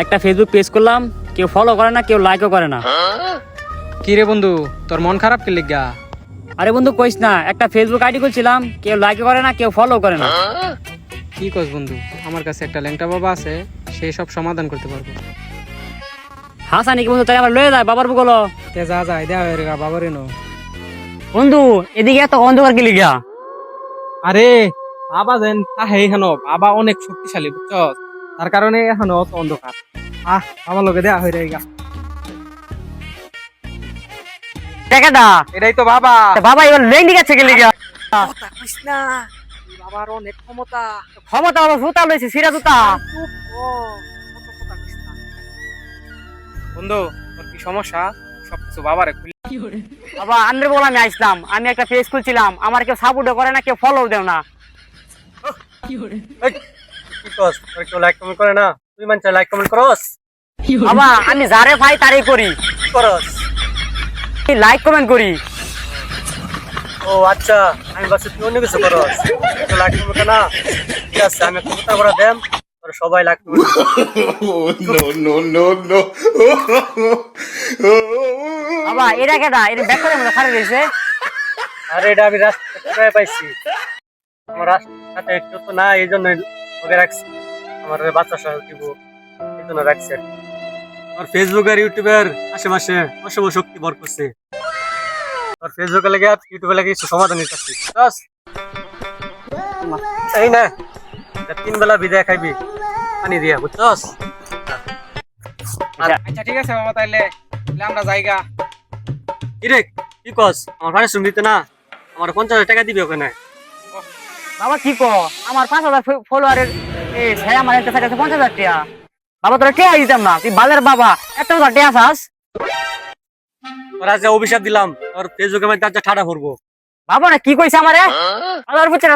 একটা Facebook page করলাম, কেউ ফলো করে না, কেউ লাইকও করে না। কি রে বন্ধু, তোর মন খারাপ কি লিগা? আরে বন্ধু কইস না, একটা ফেসবুক আইডি করছিলাম, কেউ লাইকও করে না, কেউ ফলো করে না। কি কস বন্ধু, আমার কাছে একটা ল্যাংটা বাবা আছে, সেই সব সমাধান করতে পারবো। হাসা নাকি বন্ধু, তাই আমার লয়ে যায় বাবার বুকলো। তে যা যা দেয়া হয়ে রে বাবারে নো। বন্ধু এদিকে এত অন্ধকার কি লিগা? আরে বাবা যেন তাহে এখানো, বাবা অনেক শক্তিশালী বুঝছস, তার কারণে এখানো অত অন্ধকার। আমার লগে দেয়া হয়ে রে গা। টাকাটা এটাই তো বাবা। বাবা এবার লেন্ডি গেছে কি লিগা? কথা কইস না, বাবার অনেক ক্ষমতা। ক্ষমতা হলো জুতা লইছে, সিরা জুতা। চুপ ও, কত কথা কইস না। বন্ধু তোর কি সমস্যা? সবকিছু বাবারে খুলি। বাবা আন্দ্রে বল, আমি আসলাম, আমি একটা পেজ খুলছিলাম, আমার কেউ সাপোর্টও করে না, কেউ ফলো দেও না। কি কস? তোর কেউ লাইক কমেন্ট করে না? তুই মানে লাইক কমেন্ট করস? বাবা আমি যারে ভাই তারই করি, কি করস? লাইক কমেন্ট করি। ও আচ্ছা, আমি ভাবছি তুই অন্য কিছু করস। তোর লাইক কমেন্ট করে না? ঠিক আছে, আমি একটা কথা বলে দেম, তোর সবাই লাইক কমেন্ট বাবা এটা কেডা? এটা ব্যাপারে মনে খারাপ হয়েছে। আরে এটা আমি রাস্তায় পাইছি। আমার রাস্তাতে একটু তো না, এই জন্য ওকে রাখছি। আমার বাচ্চা সহ দিব, এই জন্য রাখছি আর কি। আমার ফেসবুক আর ইউটিউবের আশেপাশে অশুভ শক্তি ভর করছে। আর ফেসবুকে লেগে আর ইউটিউবে লেগে কিছু সমাধান নিতেছি। এই না, 3 বেলা বিদায় খাইবি পানি দিয়া, বুঝছস? আচ্ছা ঠিক আছে বাবা, তাইলে আমরা যাইগা। কিরে কি কস? আমার ভাড়া শুন দিতে না, আমার 50,000 টাকা দিবি ওখানে। বাবা কি কো, আমার 5,000 ফলোয়ারের ভাই আমার একটা কাছে 50,000 টাকা। বাবা তোরা কে দিতাম না, তুই বালের বাবা, এত টাকা আসাস। তোরা যে অভিশাপ দিলাম, তোর ফেসবুকে আমি ঠাড়া করবো। বাবা না কি কইছে আমারে? আল্লাহর বুঝছে